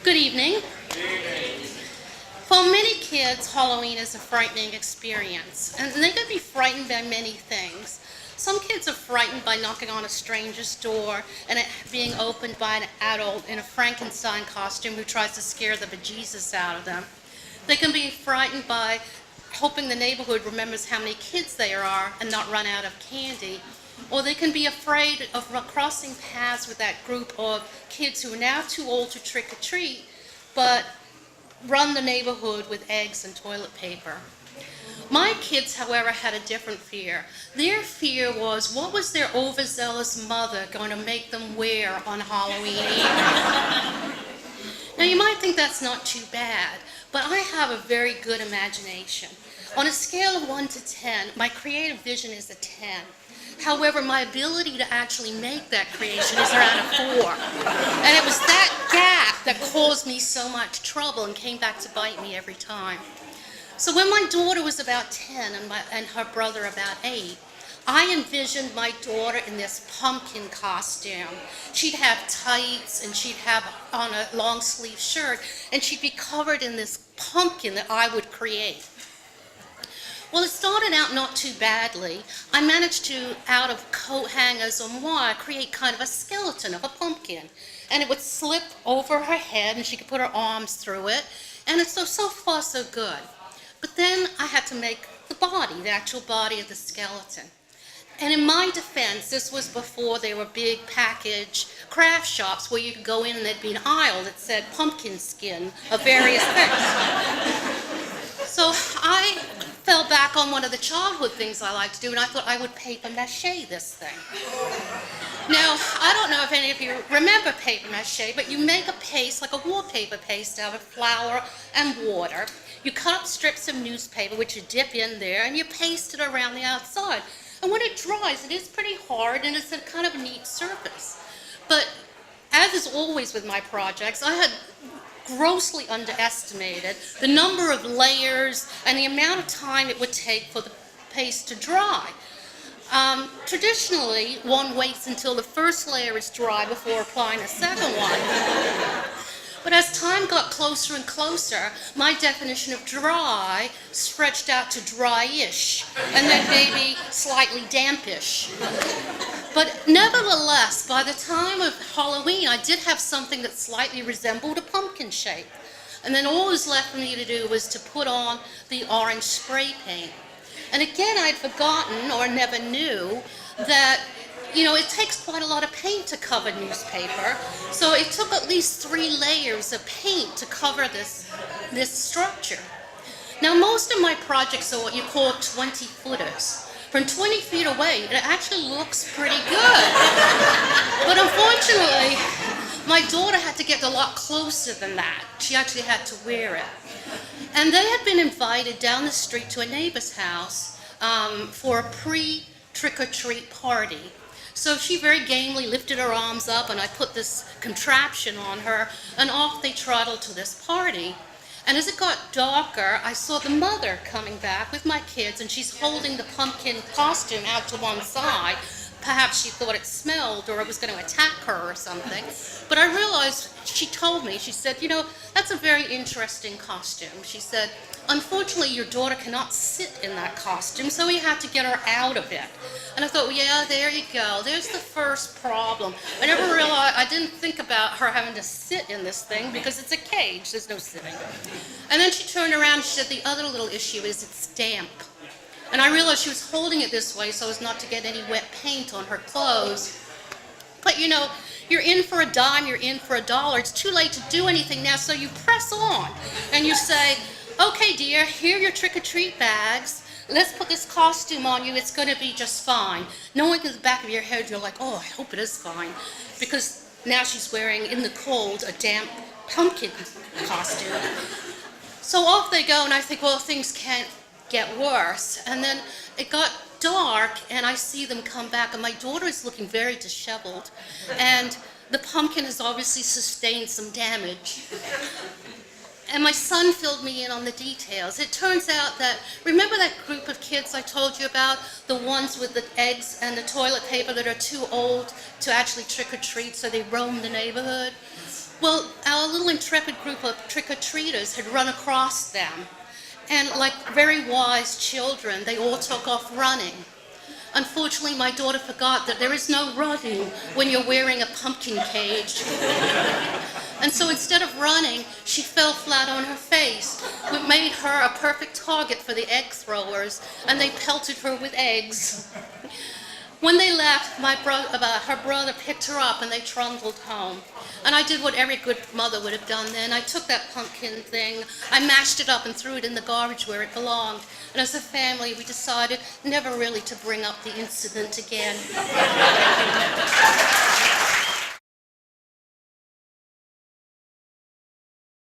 Good evening. For many kids, Halloween is a frightening experience, and they can be frightened by many things. Some kids are frightened by knocking on a stranger's door and it being opened by an adult in a Frankenstein costume who tries to scare the bejesus out of them. They can be frightened by hoping the neighborhood remembers how many kids there are and not run out of candy. Or they can be afraid of crossing paths with that group of kids who are now too old to trick or treat, but run the neighborhood with eggs and toilet paper. My kids, however, had a different fear. Their fear was, what was their overzealous mother going to make them wear on Halloween Eve? Now, you might think that's not too bad, but I have a very good imagination. On a scale of 1 to 10, my creative vision is a 10. However, my ability to actually make that creation is around a 4. And it was that gap that caused me so much trouble and came back to bite me every time. So when my daughter was about 10 and her brother about 8, I envisioned my daughter in this pumpkin costume. She'd have tights and she'd have on a long sleeve shirt and she'd be covered in this pumpkin that I would create. Well, it started out not too badly. I managed to, out of coat hangers and wire, create kind of a skeleton of a pumpkin. And it would slip over her head and she could put her arms through it. And it's so far so good. But then I had to make the body, the actual body of the skeleton. And in my defense, this was before there were big package craft shops where you could go in and there'd be an aisle that said pumpkin skin of various things. So I fell back on one of the childhood things I like to do, and I thought I would paper mache this thing. Now, I don't know if any of you remember paper mache, but you make a paste, like a wallpaper paste, out of flour and water. You cut up strips of newspaper, which you dip in there, and you paste it around the outside. And when it dries, it is pretty hard, and it's a kind of neat surface. But as is always with my projects, I had grossly underestimated the number of layers and the amount of time it would take for the paste to dry. Traditionally, one waits until the first layer is dry before applying the second one. But as time got closer and closer, my definition of dry stretched out to dry-ish, and then maybe slightly dampish. But nevertheless, by the time of Halloween, I did have something that slightly resembled a pumpkin shape. And then all that was left for me to do was to put on the orange spray paint. And again, I'd forgotten or never knew that it takes quite a lot of paint to cover newspaper. So it took at least 3 layers of paint to cover this structure. Now, most of my projects are what you call 20-footers. From 20 feet away, it actually looks pretty good. But unfortunately, my daughter had to get a lot closer than that. She actually had to wear it. And they had been invited down the street to a neighbor's house for a pre-trick-or-treat party. So she very gamely lifted her arms up, and I put this contraption on her, and off they trotted to this party. And as it got darker, I saw the mother coming back with my kids, and she's holding the pumpkin costume out to one side. Perhaps she thought it smelled or it was going to attack her or something. But I realized, she told me, she said, that's a very interesting costume. She said, unfortunately, your daughter cannot sit in that costume, so we had to get her out of it. And I thought, well, yeah, there you go. There's the first problem. I never realized, I didn't think about her having to sit in this thing because it's a cage. There's no sitting. And then she turned around and she said, the other little issue is it's damp. And I realized she was holding it this way so as not to get any wet paint on her clothes. But you're in for a dime, you're in for a dollar. It's too late to do anything now, so you press on. And you say, okay, dear, here are your trick-or-treat bags. Let's put this costume on you. It's going to be just fine. Knowing in the back of your head, you're like, oh, I hope it is fine. Because now she's wearing, in the cold, a damp pumpkin costume. So off they go, and I think, well, things can't get worse. And then it got dark, and I see them come back, and my daughter is looking very disheveled. And the pumpkin has obviously sustained some damage. And my son filled me in on the details. It turns out that, remember that group of kids I told you about? The ones with the eggs and the toilet paper that are too old to actually trick or treat, so they roam the neighborhood? Well, our little intrepid group of trick-or-treaters had run across them. And like very wise children, they all took off running. Unfortunately, my daughter forgot that there is no running when you're wearing a pumpkin cage. And so instead of running, she fell flat on her face, which made her a perfect target for the egg throwers, and they pelted her with eggs. When they left, her brother picked her up and they trundled home. And I did what every good mother would have done then. I took that pumpkin thing, I mashed it up and threw it in the garbage where it belonged. And as a family, we decided never really to bring up the incident again.